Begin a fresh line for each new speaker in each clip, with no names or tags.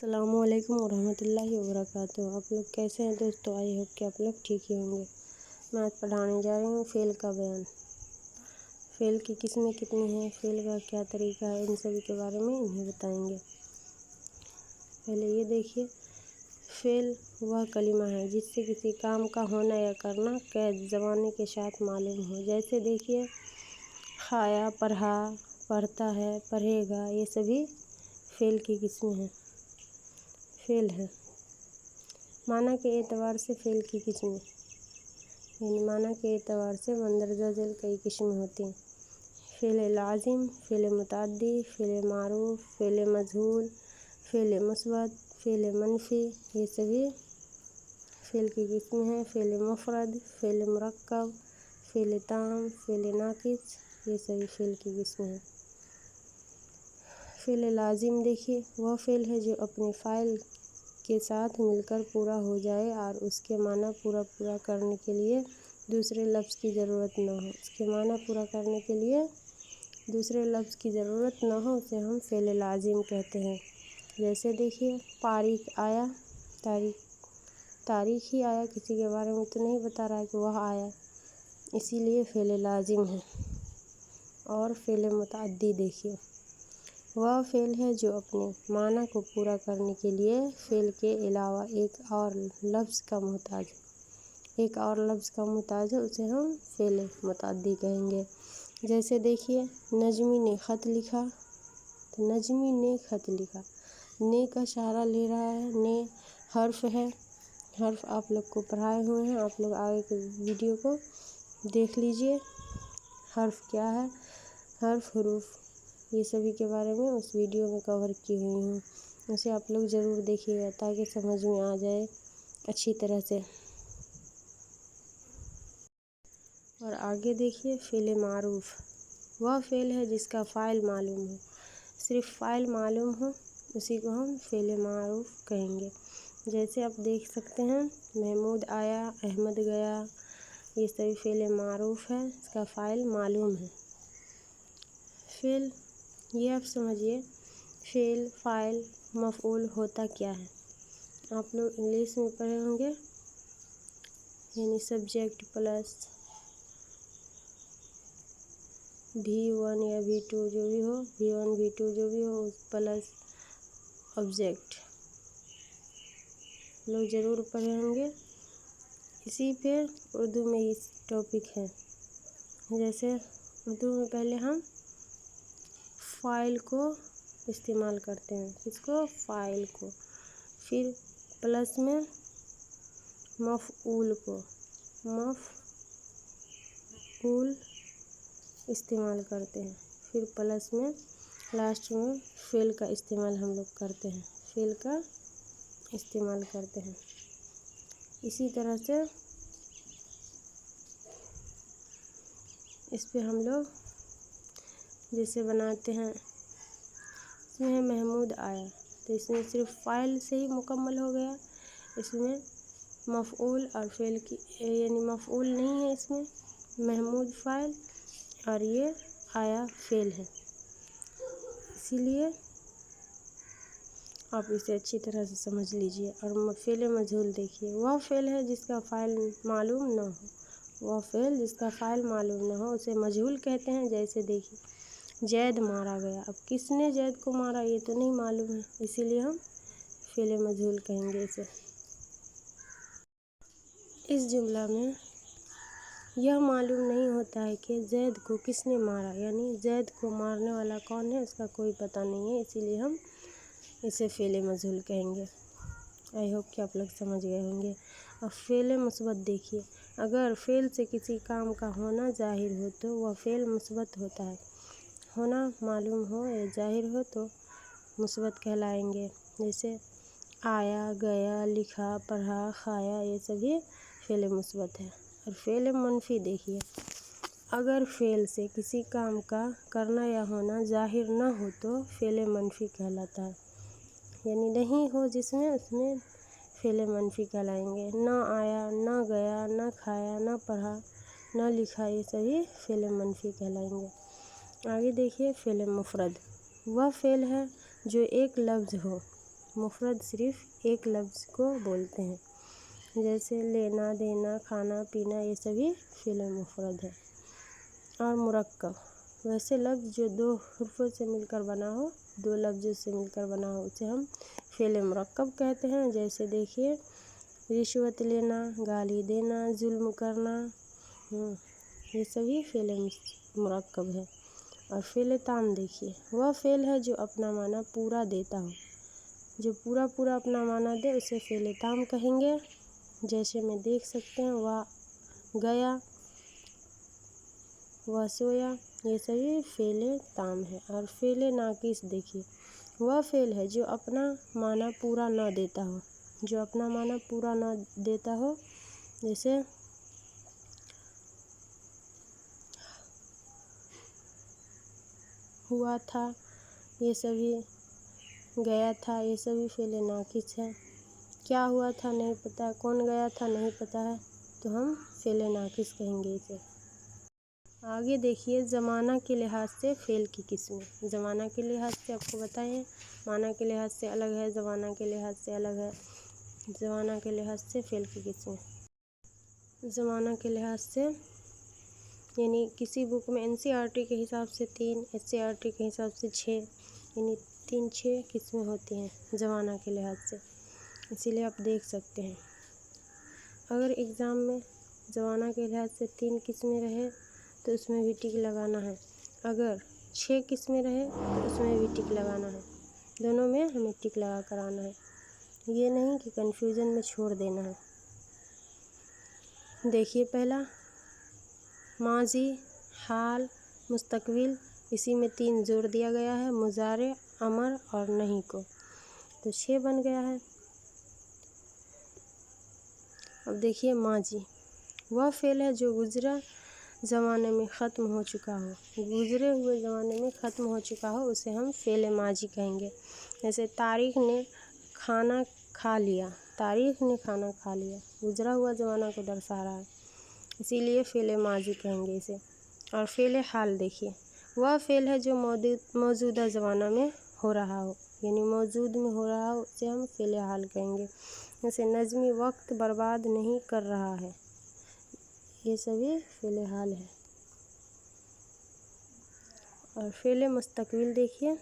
السلام علیکم ورحمۃ اللہ وبرکاتہ۔ آپ لوگ کیسے ہیں دوستو؟ آئی ہوپ کہ آپ لوگ ٹھیک ہی ہوں گے۔ میں آج پڑھانے جا رہی ہوں فعل کا بیان۔ فعل کی قسمیں کتنی ہیں، فعل کا کیا طریقہ ہے، ان سبھی کے بارے میں انہیں بتائیں گے۔ پہلے یہ دیکھیے، فعل وہ کلمہ ہے جس سے کسی کام کا ہونا یا کرنا قید زمانے کے ساتھ معلوم ہو۔ جیسے دیکھیے، کھایا، پڑھا، پڑھتا ہے، پڑھے گا، یہ سبھی فعل کی قسمیں ہیں، فعل ہے۔ معنی کے اعتبار سے فعل کی قسمیں، یعنی معنی کے اعتبار سے مندرجہ ذیل کئی قسمیں ہوتی ہیں۔ فعل لازم، فعل متعدی، فعل معروف، فعل مجہول، فعل مثبت، فعل منفی، یہ سبھی فعل کی قسمیں ہیں۔ فعل مفرد، فعل مرکب، فعل تام، فعل ناقص، یہ سبھی فعل کی قسمیں ہیں۔ فعل لازم دیکھیے، وہ فعل ہے جو اپنے فاعل کے ساتھ مل کر پورا ہو جائے اور اس کے معنی پورا کرنے کے لیے دوسرے لفظ کی ضرورت نہ ہو۔ اس کے معنی پورا کرنے کے لیے دوسرے لفظ کی ضرورت نہ ہو، اسے ہم فعل لازم کہتے ہیں۔ جیسے دیکھیے، طارق آیا، تاریخ ہی آیا، کسی کے بارے میں تو نہیں بتا رہا ہے کہ وہ آیا، اسی لیے فعل لازم ہے۔ اور فعل متعدی دیکھیے، وہ فعل ہے جو اپنے معنی کو پورا کرنے کے لیے فعل کے علاوہ ایک اور لفظ کا محتاج ہے، اسے ہم فعل متعدی کہیں گے۔ جیسے دیکھیے، نجمی نے خط لکھا، تو نجمی نے خط لکھا، نے کا سہارا لے رہا ہے، نے حرف ہے، حرف آپ لوگ کو پڑھائے ہوئے ہیں، آپ لوگ آگے کے ویڈیو کو دیکھ لیجئے۔ حرف کیا ہے، حروف، یہ سبھی کے بارے میں اس ویڈیو میں کور کی ہوئی ہوں، اسے آپ لوگ ضرور دیکھیے گا تاکہ سمجھ میں آ جائے اچھی طرح سے۔ اور آگے دیکھیے، فعل معروف، وہ فعل ہے جس کا فاعل معلوم ہو، صرف فاعل معلوم ہو، اسی کو ہم فعل معروف کہیں گے۔ جیسے آپ دیکھ سکتے ہیں، محمود آیا، احمد گیا، یہ سبھی فعل معروف ہے، اس کا فاعل معلوم ہے۔ فعل، یہ آپ سمجھیے، فعل، فاعل، مفعول ہوتا کیا ہے؟ آپ لوگ انگلش میں پڑھے ہوں گے، یعنی سبجیکٹ پلس V1 یا V2 جو بھی ہو، V1 V2 جو بھی ہو پلس آبجیکٹ، لوگ ضرور پڑھے ہوں گے۔ اسی پہ اردو میں اس ٹاپک ہے۔ جیسے اردو میں پہلے ہم فاعل کو استعمال کرتے ہیں، کس کو؟ فاعل کو، پھر پلس میں مفعول کو، مفعول استعمال کرتے ہیں، پھر پلس میں لاسٹ میں فعل کا استعمال ہم لوگ کرتے ہیں، فعل کا استعمال کرتے ہیں۔ اسی طرح سے اس پہ ہم لوگ جیسے بناتے ہیں، اس میں محمود آیا، تو اس میں صرف فاعل سے ہی مکمل ہو گیا، اس میں مفعول اور فعل کی، یعنی مفعول نہیں ہے، اس میں محمود فاعل اور یہ آیا فعل ہے، اسی لیے آپ اسے اچھی طرح سے سمجھ لیجئے۔ اور فعل مجہول دیکھیے، وہ فعل ہے جس کا فاعل معلوم نہ ہو، وہ فعل جس کا فاعل معلوم نہ ہو اسے مجہول کہتے ہیں۔ جیسے دیکھیے، زید مارا گیا، اب کس نے زید کو مارا یہ تو نہیں معلوم ہے، اسی لیے ہم فعل مجہول کہیں گے اسے۔ اس جملہ میں یہ معلوم نہیں ہوتا ہے کہ زید کو کس نے مارا، یعنی زید کو مارنے والا کون ہے، اس کا کوئی پتہ نہیں ہے، اسی لیے ہم اسے فعل مجہول کہیں گے۔ آئی ہوپ کہ آپ لوگ سمجھ گئے ہوں گے۔ اب فعل مثبت دیکھیے، اگر فعل سے کسی کام کا ہونا ظاہر ہو تو وہ فعل مثبت ہوتا ہے، ہونا معلوم ہو یا ظاہر ہو تو مثبت کہلائیں گے۔ جیسے آیا، گیا، لکھا، پڑھا، کھایا، یہ سبھی فعل مثبت ہے۔ اور فعل منفی دیکھیے، اگر فعل سے کسی کام کا کرنا یا ہونا ظاہر نہ ہو تو فعل منفی کہلاتا ہے، یعنی نہیں ہو جس میں، اس میں فعل منفی کہلائیں گے۔ نہ آیا، نہ گیا، نہ کھایا، نہ پڑھا، نہ لکھا، یہ سبھی فعل منفی کہلائیں گے۔ آگے دیکھیے، فعل مفرد، وہ فعل ہے جو ایک لفظ ہو، مفرد صرف ایک لفظ کو بولتے ہیں، جیسے لینا، دینا، کھانا، پینا، یہ سبھی فعل مفرد ہے۔ اور مرکب ویسے لفظ جو دو حروفوں سے مل کر بنا ہو، دو لفظوں سے مل کر بنا ہو، اسے ہم فعل مرکب کہتے ہیں۔ جیسے دیکھیے رشوت لینا، گالی دینا، ظلم کرنا، یہ سبھی فعل مرکب ہے۔ اور فعل تام دیکھیے، وہ فعل ہے جو اپنا معنی پورا دیتا ہو، جو پورا پورا اپنا معنی دے اسے فعل تام کہیں گے۔ جیسے میں دیکھ سکتے ہیں وہ گیا، وہ سویا، یہ سبھی فعل تام ہے۔ اور فعل ناقص دیکھیے، وہ فعل ہے جو اپنا معنی پورا نہ دیتا ہو، جو اپنا معنی پورا نہ دیتا ہو، جیسے ہوا تھا، یہ سبھی گیا تھا، یہ سبھی فعل ناقص ہے۔ کیا ہوا تھا نہیں پتہ، کون گیا تھا نہیں پتہ ہے، تو ہم فعل ناقص کہیں گے اسے۔ آگے دیکھیے زمانہ کے لحاظ سے فعل کی قسمیں۔ زمانہ کے لحاظ سے آپ کو بتائیں، معنی کے لحاظ سے الگ ہے، زمانہ کے لحاظ سے الگ ہے۔ زمانہ کے لحاظ سے فعل کی قسمیں، زمانہ کے لحاظ سے یعنی کسی بک میں NCERT کے حساب سے 3، SCERT کے حساب سے 6، یعنی 3-6 قسمیں ہوتی ہیں زمانہ کے لحاظ سے، اسی لیے آپ دیکھ سکتے ہیں۔ اگر ایگزام میں زمانہ کے لحاظ سے 3 قسمیں رہے تو اس میں بھی ٹک لگانا ہے، اگر 6 قسمیں رہے تو اس میں بھی ٹک لگانا ہے، دونوں میں ہمیں ٹک لگا کر آنا ہے، یہ نہیں کہ کنفیوژن میں چھوڑ دینا ہے۔ دیکھیے پہلا ماضی، حال، مستقبل، اسی میں 3 جوڑ دیا گیا ہے، مضارع، امر اور نہیں کو، تو 6 بن گیا ہے۔ اب دیکھیے ماضی، وہ فعل ہے جو گزرا زمانے میں ختم ہو چکا ہو، گزرے ہوئے زمانے میں ختم ہو چکا ہو، اسے ہم فعل ماضی کہیں گے۔ جیسے طارق نے کھانا کھا لیا، طارق نے کھانا کھا لیا، گزرا ہوا زمانہ کو درسا رہا ہے، اسی لیے فعل ماضی کہیں گے اسے۔ اور فعل حال دیکھیے، وہ فعل ہے جو موجودہ زمانہ میں ہو رہا ہو، یعنی موجود میں ہو رہا ہو، اسے ہم فعل حال کہیں گے۔ جیسے نظمی وقت برباد نہیں کر رہا ہے، یہ سبھی فعل حال ہے۔ اور فعل مستقبل دیکھیے،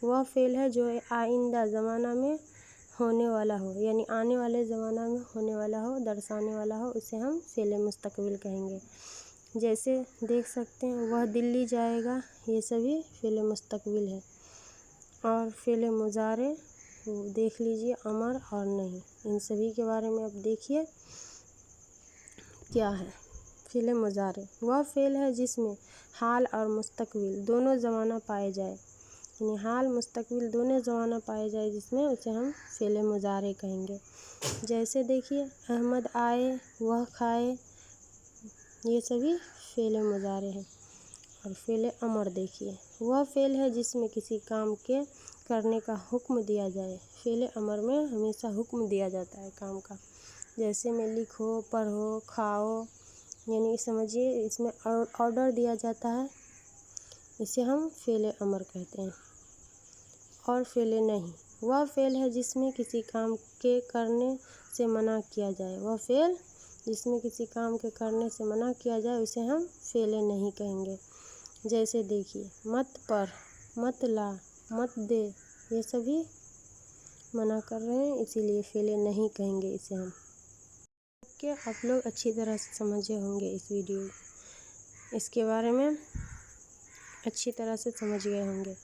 وہ فعل ہے جو آئندہ زمانہ میں ہونے والا ہو، یعنی آنے والے زمانہ میں ہونے والا ہو، درسانے والا ہو، اسے ہم فعل مستقبل کہیں گے۔ جیسے دیکھ سکتے ہیں وہ دلی جائے گا، یہ سبھی فعل مستقبل ہے۔ اور فعل مضارع دیکھ لیجیے، امر اور نہیں، ان سبھی کے بارے میں اب دیکھیے کیا ہے۔ فعل مضارع وہ فعل ہے جس میں حال اور مستقبل دونوں زمانہ پائے جائے، یعنی حال مستقبل دونوں زمانہ پائے جائے جس میں، اسے ہم فعل مضارع کہیں گے۔ جیسے دیکھیے احمد آئے، وہ کھائے، یہ سبھی فعل مضارع ہیں۔ اور فعل امر دیکھیے، وہ فعل ہے جس میں کسی کام کے کرنے کا حکم دیا جائے، فعل امر میں ہمیشہ حکم دیا جاتا ہے کام کا، جیسے میں لکھو، پڑھو، کھاؤ، یعنی سمجھیے اس میں آرڈر دیا جاتا ہے، اسے ہم فعل امر کہتے ہیں۔ اور فعل نہیں، وہ فعل ہے جس میں کسی کام کے کرنے سے منع کیا جائے، وہ فعل جس میں کسی کام کے کرنے سے منع کیا جائے اسے ہم فعل نہیں کہیں گے۔ جیسے دیکھیے مت پڑھ، مت لا، مت دے، یہ سبھی منع کر رہے ہیں، اسی لیے فعل نہیں کہیں گے اسے ہم۔ کہ آپ لوگ اچھی طرح سے سمجھے ہوں گے اس ویڈیو، اس کے بارے میں اچھی طرح سے سمجھ گئے ہوں گے۔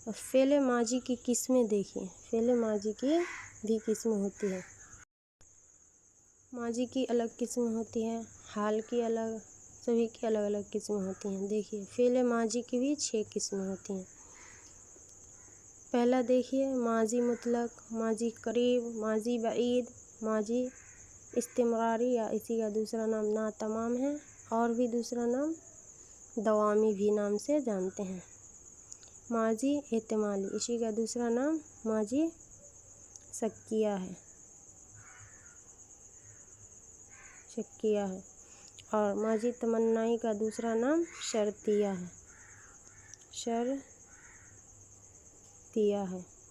اور فعل ماضی کی قسمیں دیکھیے، فعل ماضی کی بھی قسمیں ہوتی ہیں، ماضی کی الگ قسمیں ہوتی ہیں، حال کی الگ، سبھی کی الگ الگ قسمیں ہوتی ہیں۔ دیکھیے فعل ماضی کی بھی 6 قسمیں ہوتی ہیں۔ پہلا دیکھیے ماضی مطلق، ماضی قریب، ماضی بعید، ماضی استمراری یا اسی کا دوسرا نام ناتمام ہے، اور بھی دوسرا نام دوامی بھی نام سے جانتے ہیں۔ ماضی احتمالی، اسی کا دوسرا نام ماضی شکیہ ہے، اور ماضی تمنائی کا دوسرا نام شرطیہ ہے،